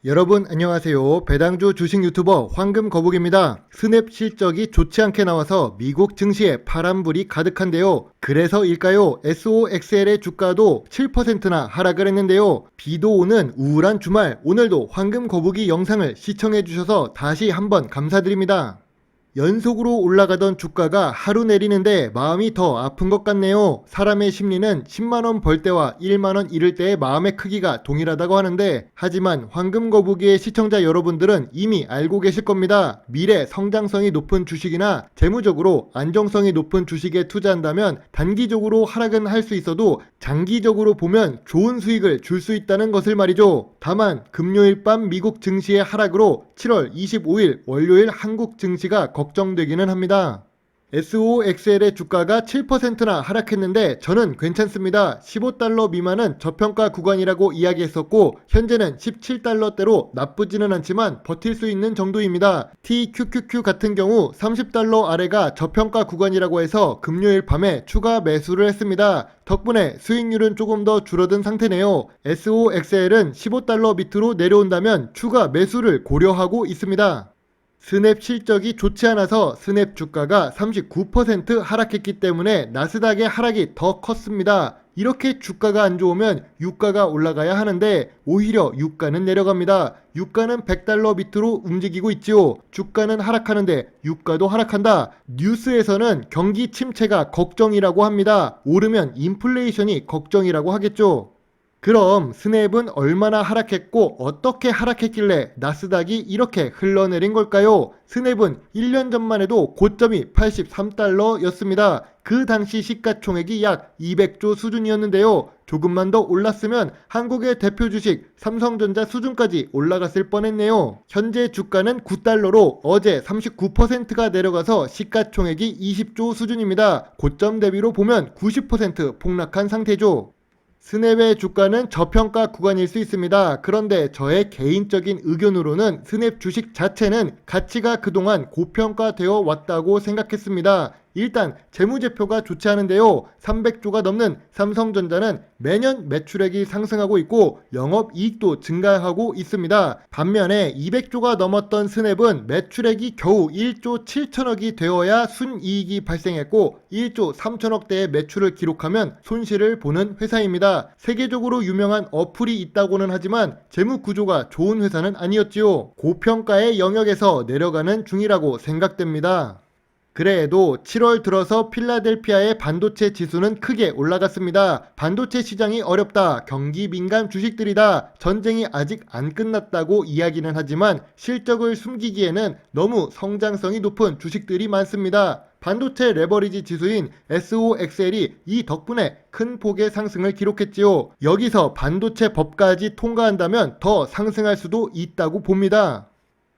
여러분 안녕하세요. 배당주 주식 유튜버 황금거북입니다. 스냅 실적이 좋지 않게 나와서 미국 증시에 파란불이 가득한데요. 그래서일까요? SOXL의 주가도 7%나 하락을 했는데요. 비도 오는 우울한 주말, 오늘도 황금거북이 영상을 시청해 주셔서 다시 한번 감사드립니다. 연속으로 올라가던 주가가 하루 내리는데 마음이 더 아픈 것 같네요. 사람의 심리는 10만원 벌 때와 1만원 잃을 때의 마음의 크기가 동일하다고 하는데, 하지만 황금거북이의 시청자 여러분들은 이미 알고 계실 겁니다. 미래 성장성이 높은 주식이나 재무적으로 안정성이 높은 주식에 투자한다면 단기적으로 하락은 할 수 있어도 장기적으로 보면 좋은 수익을 줄 수 있다는 것을 말이죠. 다만 금요일 밤 미국 증시의 하락으로 7월 25일 월요일 한국 증시가 걱정되기는 합니다. SOXL의 주가가 7%나 하락했는데 저는 괜찮습니다. 15달러 미만은 저평가 구간이라고 이야기했었고 현재는 17달러대로 나쁘지는 않지만 버틸 수 있는 정도입니다. TQQQ 같은 경우 30달러 아래가 저평가 구간이라고 해서 금요일 밤에 추가 매수를 했습니다. 덕분에 수익률은 조금 더 줄어든 상태네요. SOXL은 15달러 밑으로 내려온다면 추가 매수를 고려하고 있습니다. 스냅 실적이 좋지 않아서 스냅 주가가 39% 하락했기 때문에 나스닥의 하락이 더 컸습니다. 이렇게 주가가 안 좋으면 유가가 올라가야 하는데 오히려 유가는 내려갑니다. 유가는 100달러 밑으로 움직이고 있지요. 주가는 하락하는데 유가도 하락한다. 뉴스에서는 경기 침체가 걱정이라고 합니다. 오르면 인플레이션이 걱정이라고 하겠죠. 그럼 스냅은 얼마나 하락했고 어떻게 하락했길래 나스닥이 이렇게 흘러내린 걸까요? 스냅은 1년 전만 해도 고점이 83달러였습니다. 그 당시 시가총액이 약 200조 수준이었는데요. 조금만 더 올랐으면 한국의 대표 주식 삼성전자 수준까지 올라갔을 뻔했네요. 현재 주가는 9달러로 어제 39%가 내려가서 시가총액이 20조 수준입니다. 고점 대비로 보면 90% 폭락한 상태죠. 스냅의 주가는 저평가 구간일 수 있습니다. 그런데 저의 개인적인 의견으로는 스냅 주식 자체는 가치가 그동안 고평가되어 왔다고 생각했습니다. 일단 재무제표가 좋지 않은데요. 300조가 넘는 삼성전자는 매년 매출액이 상승하고 있고 영업이익도 증가하고 있습니다. 반면에 200조가 넘었던 스냅은 매출액이 겨우 1조 7천억이 되어야 순이익이 발생했고 1조 3천억대의 매출을 기록하면 손실을 보는 회사입니다. 세계적으로 유명한 어플이 있다고는 하지만 재무구조가 좋은 회사는 아니었지요. 고평가의 영역에서 내려가는 중이라고 생각됩니다. 그래도 7월 들어서 필라델피아의 반도체 지수는 크게 올라갔습니다. 반도체 시장이 어렵다, 경기 민감 주식들이다, 전쟁이 아직 안 끝났다고 이야기는 하지만 실적을 숨기기에는 너무 성장성이 높은 주식들이 많습니다. 반도체 레버리지 지수인 SOXL이 이 덕분에 큰 폭의 상승을 기록했지요. 여기서 반도체 법까지 통과한다면 더 상승할 수도 있다고 봅니다.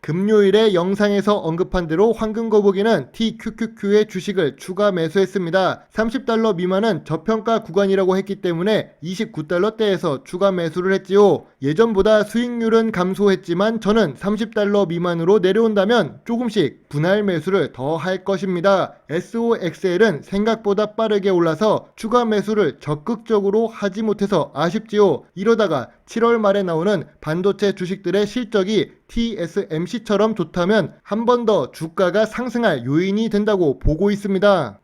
금요일에 영상에서 언급한 대로 황금거북이는 TQQQ의 주식을 추가 매수했습니다. 30달러 미만은 저평가 구간이라고 했기 때문에 29달러대에서 추가 매수를 했지요. 예전보다 수익률은 감소했지만 저는 30달러 미만으로 내려온다면 조금씩 분할 매수를 더 할 것입니다. SOXL은 생각보다 빠르게 올라서 추가 매수를 적극적으로 하지 못해서 아쉽지요. 이러다가 7월 말에 나오는 반도체 주식들의 실적이 TSMC처럼 좋다면 한 번 더 주가가 상승할 요인이 된다고 보고 있습니다.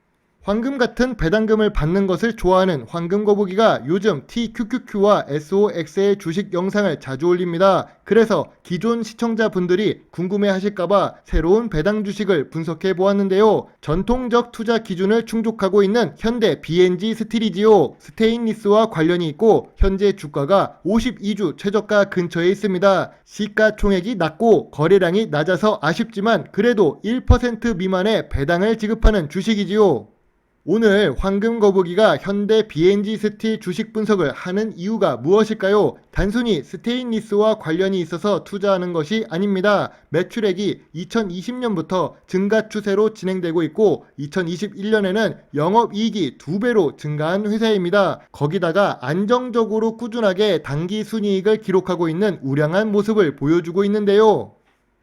황금 같은 배당금을 받는 것을 좋아하는 황금거북이가 요즘 TQQQ와 SOX의 주식 영상을 자주 올립니다. 그래서 기존 시청자분들이 궁금해 하실까봐 새로운 배당 주식을 분석해 보았는데요. 전통적 투자 기준을 충족하고 있는 현대 BNG 스틸이지요. 스테인리스와 관련이 있고 현재 주가가 52주 최저가 근처에 있습니다. 시가총액이 낮고 거래량이 낮아서 아쉽지만 그래도 1% 미만의 배당을 지급하는 주식이지요. 오늘 황금거북이가 현대 BNG 스틸 주식 분석을 하는 이유가 무엇일까요? 단순히 스테인리스와 관련이 있어서 투자하는 것이 아닙니다. 매출액이 2020년부터 증가 추세로 진행되고 있고 2021년에는 영업이익이 2배로 증가한 회사입니다. 거기다가 안정적으로 꾸준하게 단기 순이익을 기록하고 있는 우량한 모습을 보여주고 있는데요.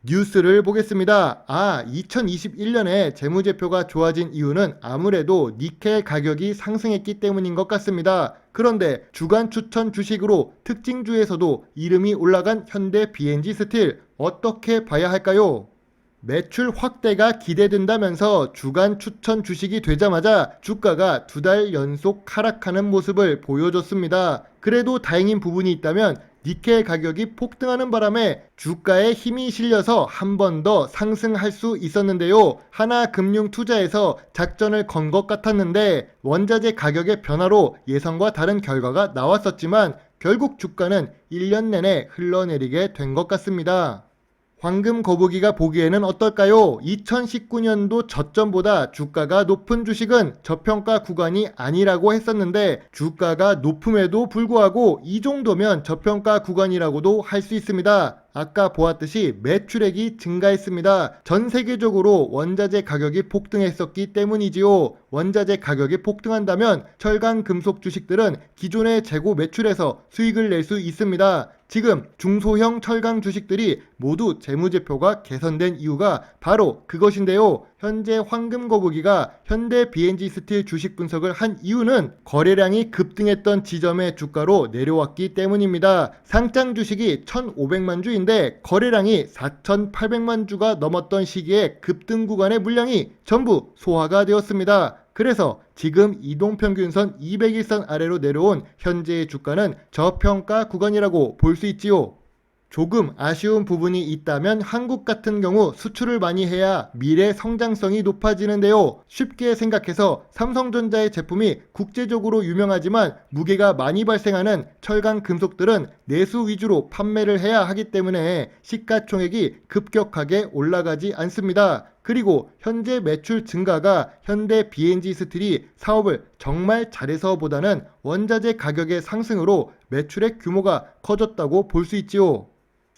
뉴스를 보겠습니다. 2021년에 재무제표가 좋아진 이유는 아무래도 니켈 가격이 상승했기 때문인 것 같습니다. 그런데 주간 추천 주식으로 특징주에서도 이름이 올라간 현대 B&G 스틸 어떻게 봐야 할까요? 매출 확대가 기대된다면서 주간 추천 주식이 되자마자 주가가 2달 연속 하락하는 모습을 보여줬습니다. 그래도 다행인 부분이 있다면 니켈 가격이 폭등하는 바람에 주가에 힘이 실려서 한 번 더 상승할 수 있었는데요. 하나금융투자에서 작전을 건 것 같았는데 원자재 가격의 변화로 예상과 다른 결과가 나왔었지만 결국 주가는 1년 내내 흘러내리게 된 것 같습니다. 황금 거북이가 보기에는 어떨까요? 2019년도 저점보다 주가가 높은 주식은 저평가 구간이 아니라고 했었는데 주가가 높음에도 불구하고 이 정도면 저평가 구간이라고도 할 수 있습니다. 아까 보았듯이 매출액이 증가했습니다. 전 세계적으로 원자재 가격이 폭등했었기 때문이지요. 원자재 가격이 폭등한다면 철강 금속 주식들은 기존의 재고 매출에서 수익을 낼 수 있습니다. 지금 중소형 철강 주식들이 모두 재무제표가 개선된 이유가 바로 그것인데요. 현재 황금 거북이가 현대 B&G 스틸 주식 분석을 한 이유는 거래량이 급등했던 지점의 주가로 내려왔기 때문입니다. 상장 주식이 1,500만 주인데 거래량이 4,800만 주가 넘었던 시기에 급등 구간의 물량이 전부 소화가 되었습니다. 그래서 지금 이동평균선 200일선 아래로 내려온 현재의 주가는 저평가 구간이라고 볼 수 있지요. 조금 아쉬운 부분이 있다면 한국 같은 경우 수출을 많이 해야 미래 성장성이 높아지는데요. 쉽게 생각해서 삼성전자의 제품이 국제적으로 유명하지만 무게가 많이 발생하는 철강 금속들은 내수 위주로 판매를 해야 하기 때문에 시가총액이 급격하게 올라가지 않습니다. 그리고 현재 매출 증가가 현대 B&G 스틸이 사업을 정말 잘해서보다는 원자재 가격의 상승으로 매출의 규모가 커졌다고 볼 수 있지요.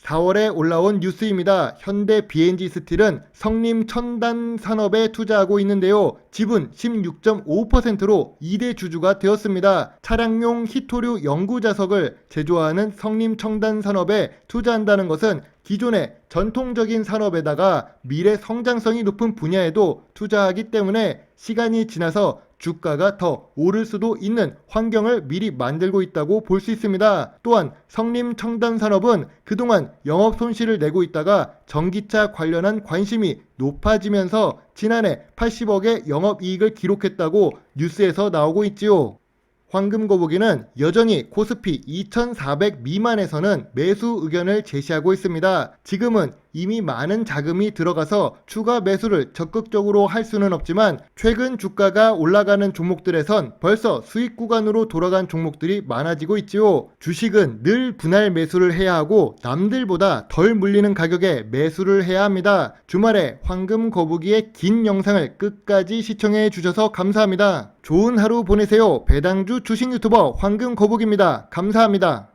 4월에 올라온 뉴스입니다. 현대 B&G 스틸은 성림 첨단 산업에 투자하고 있는데요. 지분 16.5%로 2대 주주가 되었습니다. 차량용 히토류 연구 자석을 제조하는 성림 첨단 산업에 투자한다는 것은 기존의 전통적인 산업에다가 미래 성장성이 높은 분야에도 투자하기 때문에 시간이 지나서 주가가 더 오를 수도 있는 환경을 미리 만들고 있다고 볼 수 있습니다. 또한 성림 첨단 산업은 그동안 영업 손실을 내고 있다가 전기차 관련한 관심이 높아지면서 지난해 80억의 영업이익을 기록했다고 뉴스에서 나오고 있지요. 황금 거북이는 여전히 코스피 2400 미만에서는 매수 의견을 제시하고 있습니다. 지금은 이미 많은 자금이 들어가서 추가 매수를 적극적으로 할 수는 없지만 최근 주가가 올라가는 종목들에선 벌써 수익 구간으로 돌아간 종목들이 많아지고 있지요. 주식은 늘 분할 매수를 해야 하고 남들보다 덜 물리는 가격에 매수를 해야 합니다. 주말에 황금 거북이의 긴 영상을 끝까지 시청해 주셔서 감사합니다. 좋은 하루 보내세요. 배당주 주식 유튜버 황금 거북입니다. 감사합니다.